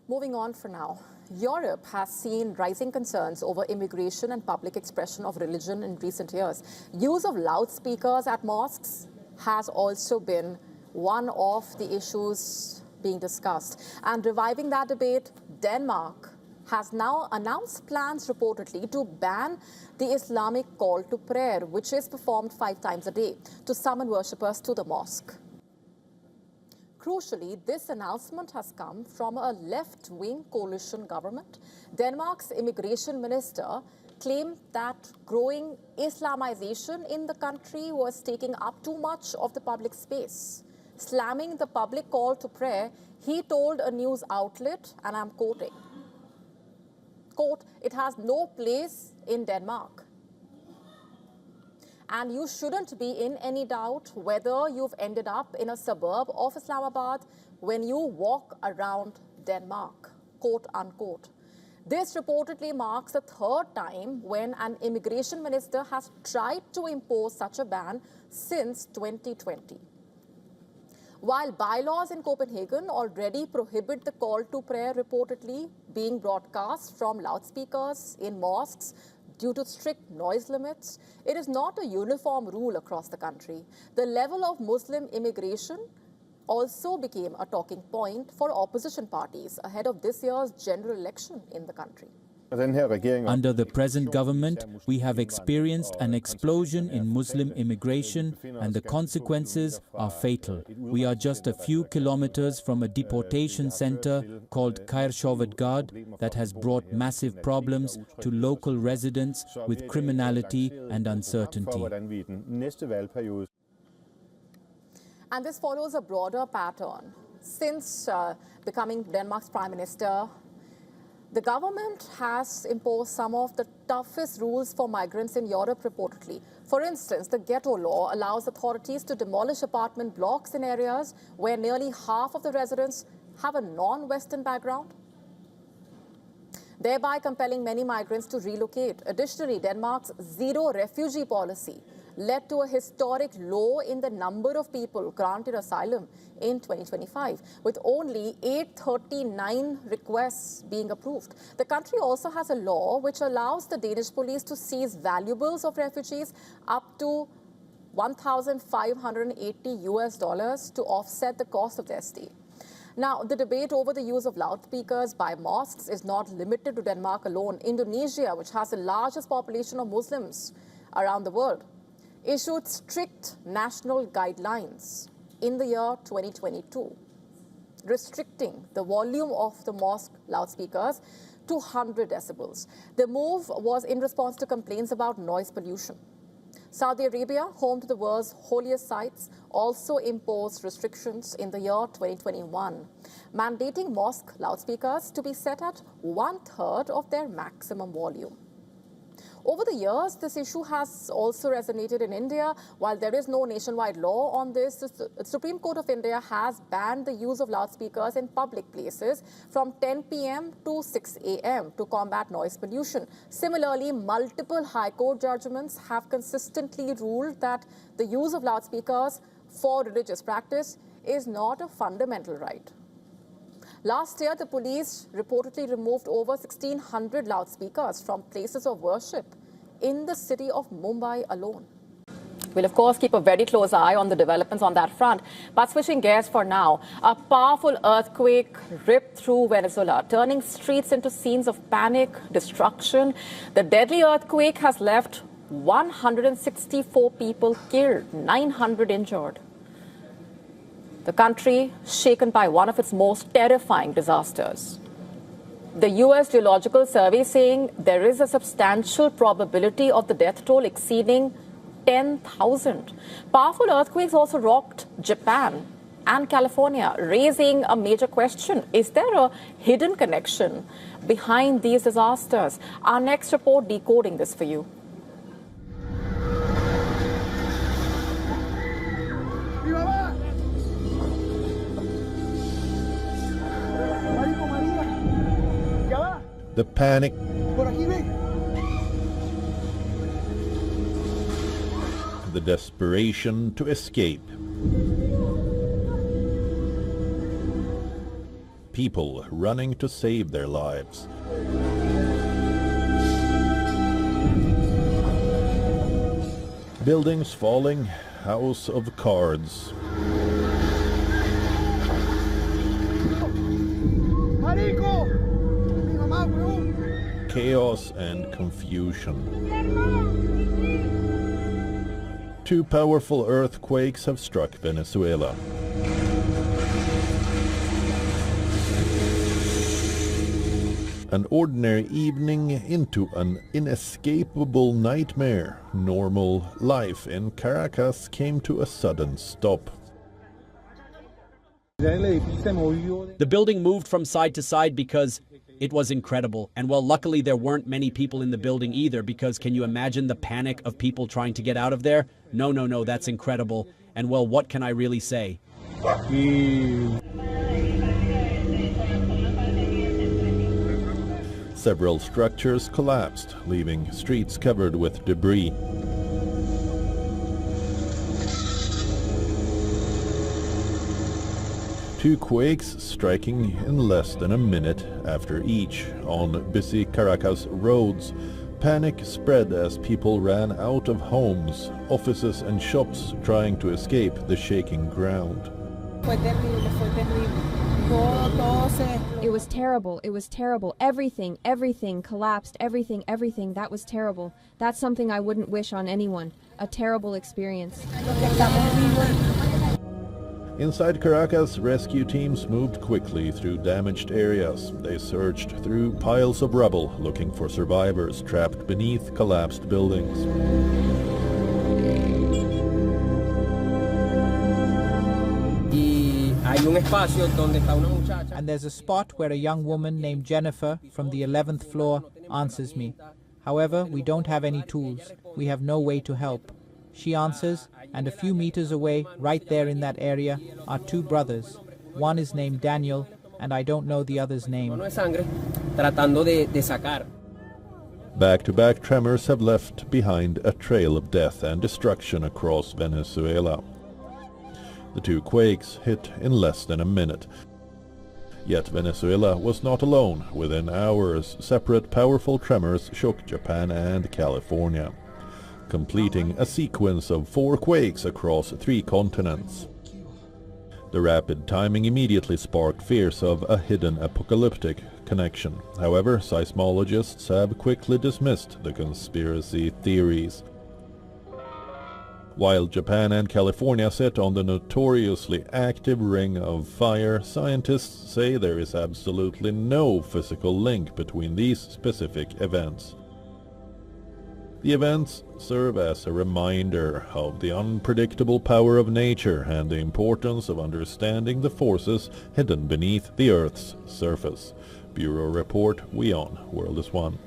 Moving on for now, Europe has seen rising concerns over immigration and public expression of religion in recent years. Use of loudspeakers at mosques has also been one of the issues being discussed. And reviving that debate, Denmark has now announced plans reportedly to ban the Islamic call to prayer, which is performed 5 times a day, to summon worshippers to the mosque. Crucially, this announcement has come from a left-wing coalition government. Denmark's Immigration Minister claimed that growing Islamization in the country was taking up too much of the public space. Slamming the public call to prayer, he told a news outlet, and I'm quoting, quote, "It has no place in Denmark. And you shouldn't be in any doubt whether you've ended up in a suburb of Islamabad when you walk around Denmark," quote unquote. This reportedly marks the 3rd time when an immigration minister has tried to impose such a ban since 2020. While bylaws in Copenhagen already prohibit the call to prayer reportedly being broadcast from loudspeakers in mosques due to strict noise limits, it is not a uniform rule across the country. The level of Muslim immigration also became a talking point for opposition parties ahead of this year's general election in the country. Under the present government, we have experienced an explosion in Muslim immigration, and the consequences are fatal. We are just a few kilometers from a deportation center called Kærshovedgård that has brought massive problems to local residents with criminality and uncertainty. And this follows a broader pattern. Since becoming Denmark's Prime Minister, the government has imposed some of the toughest rules for migrants in Europe reportedly. For instance, the ghetto law allows authorities to demolish apartment blocks in areas where nearly half of the residents have a non-Western background, thereby compelling many migrants to relocate. Additionally, Denmark's zero refugee policy led to a historic low in the number of people granted asylum in 2025, with only 839 requests being approved. The country also has a law which allows the Danish police to seize valuables of refugees up to $1,580 to offset the cost of their stay. Now, the debate over the use of loudspeakers by mosques is not limited to Denmark alone. Indonesia, which has the largest population of Muslims around the world, issued strict national guidelines in the year 2022, restricting the volume of the mosque loudspeakers to 100 decibels. The move was in response to complaints about noise pollution. Saudi Arabia, home to the world's holiest sites, also imposed restrictions in the year 2021, mandating mosque loudspeakers to be set at 1/3 of their maximum volume. Over the years, this issue has also resonated in India. While there is no nationwide law on this, the Supreme Court of India has banned the use of loudspeakers in public places from 10 p.m. to 6 a.m. to combat noise pollution. Similarly, multiple High Court judgments have consistently ruled that the use of loudspeakers for religious practice is not a fundamental right. Last year, the police reportedly removed over 1,600 loudspeakers from places of worship in the city of Mumbai alone. We'll, of course, keep a very close eye on the developments on that front. But switching gears for now, a powerful earthquake ripped through Venezuela, turning streets into scenes of panic, destruction. The deadly earthquake has left 164 people killed, 900 injured. The country shaken by one of its most terrifying disasters. The U.S. Geological Survey saying there is a substantial probability of the death toll exceeding 10,000. Powerful earthquakes also rocked Japan and California, raising a major question. Is there a hidden connection behind these disasters? Our next report decoding this for you. The panic, the desperation to escape. people running to save their lives. Buildings falling, house of cards. Chaos and confusion. Two powerful earthquakes have struck Venezuela. An ordinary evening into an inescapable nightmare. Normal life in Caracas came to a sudden stop. The building moved from side to side because it was incredible. And well, luckily there weren't many people in the building either, because can you imagine the panic of people trying to get out of there? No, that's incredible. And well, what can I really say? Several structures collapsed, leaving streets covered with debris. Two quakes striking in less than a minute after each on busy Caracas roads. Panic spread as people ran out of homes, offices and shops trying to escape the shaking ground. It was terrible. It was terrible. Everything collapsed. Everything. That was terrible. That's something I wouldn't wish on anyone. A terrible experience. Inside Caracas, rescue teams moved quickly through damaged areas. They searched through piles of rubble, looking for survivors trapped beneath collapsed buildings. And there's a spot where a young woman named Jennifer from the 11th floor answers me. However, we don't have any tools. We have no way to help. She answers, and a few meters away, right there in that area, are two brothers. One is named Daniel, and I don't know the other's name. Back-to-back tremors have left behind a trail of death and destruction across Venezuela. The two quakes hit in less than a minute. Yet Venezuela was not alone. Within hours, separate powerful tremors shook Japan and California, completing a sequence of 4 quakes across 3 continents. The rapid timing immediately sparked fears of a hidden apocalyptic connection. However, seismologists have quickly dismissed the conspiracy theories. While Japan and California sit on the notoriously active Ring of Fire, scientists say there is absolutely no physical link between these specific events. The events serve as a reminder of the unpredictable power of nature and the importance of understanding the forces hidden beneath the Earth's surface. Bureau Report, WION, World is One.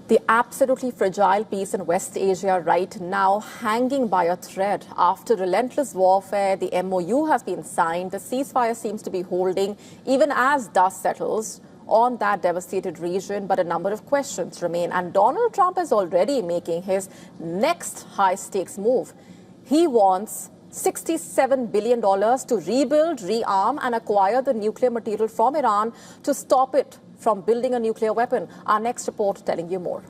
The absolutely fragile peace in West Asia right now hanging by a thread. After relentless warfare, the MOU has been signed. The ceasefire seems to be holding even as dust settles on that devastated region, but a number of questions remain. And Donald Trump is already making his next high-stakes move. He wants $67 billion to rebuild, rearm and acquire the nuclear material from Iran to stop it from building a nuclear weapon. Our next report telling you more.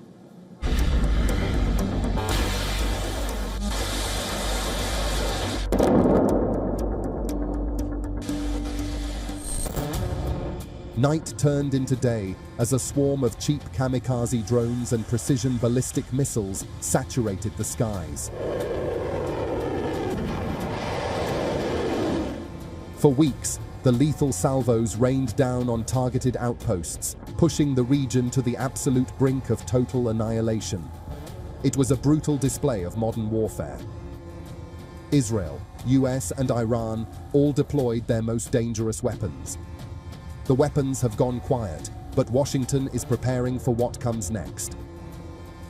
Night turned into day as a swarm of cheap kamikaze drones and precision ballistic missiles saturated the skies. For weeks, the lethal salvos rained down on targeted outposts, pushing the region to the absolute brink of total annihilation. It was a brutal display of modern warfare. Israel, US, and Iran all deployed their most dangerous weapons. The weapons have gone quiet, but Washington is preparing for what comes next.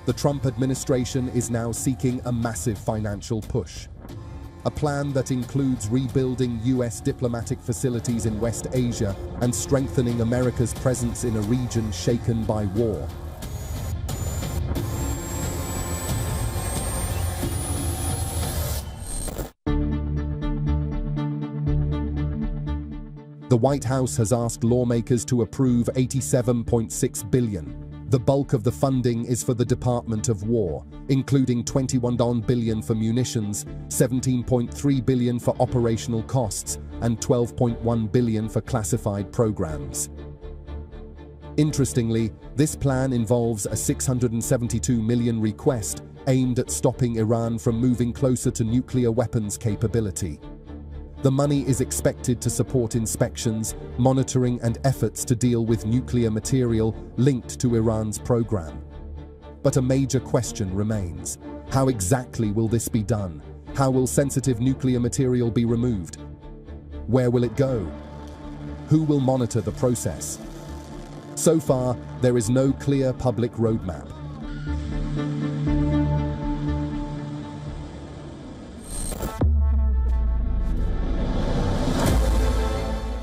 The Trump administration is now seeking a massive financial push. A plan that includes rebuilding US diplomatic facilities in West Asia and strengthening America's presence in a region shaken by war. The White House has asked lawmakers to approve $87.6 billion. The bulk of the funding is for the Department of War, including $21 billion for munitions, $17.3 billion for operational costs, and $12.1 billion for classified programs. Interestingly, this plan involves a $672 million request aimed at stopping Iran from moving closer to nuclear weapons capability. The money is expected to support inspections, monitoring, and efforts to deal with nuclear material linked to Iran's program. But a major question remains. How exactly will this be done? How will sensitive nuclear material be removed? Where will it go? Who will monitor the process? So far, there is no clear public roadmap.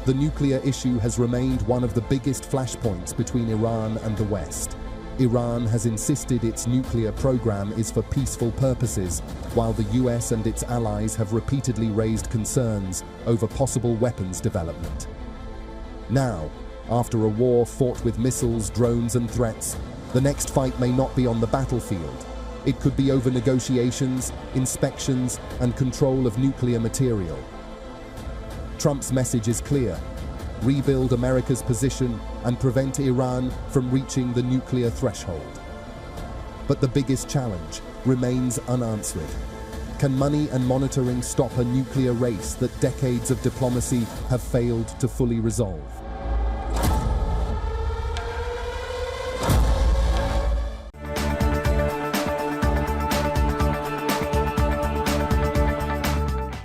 The nuclear issue has remained one of the biggest flashpoints between Iran and the West. Iran has insisted its nuclear program is for peaceful purposes, while the US and its allies have repeatedly raised concerns over possible weapons development. Now, after a war fought with missiles, drones, and threats, the next fight may not be on the battlefield. It could be over negotiations, inspections, and control of nuclear material. Trump's message is clear: rebuild America's position and prevent Iran from reaching the nuclear threshold. But the biggest challenge remains unanswered. Can money and monitoring stop a nuclear race that decades of diplomacy have failed to fully resolve?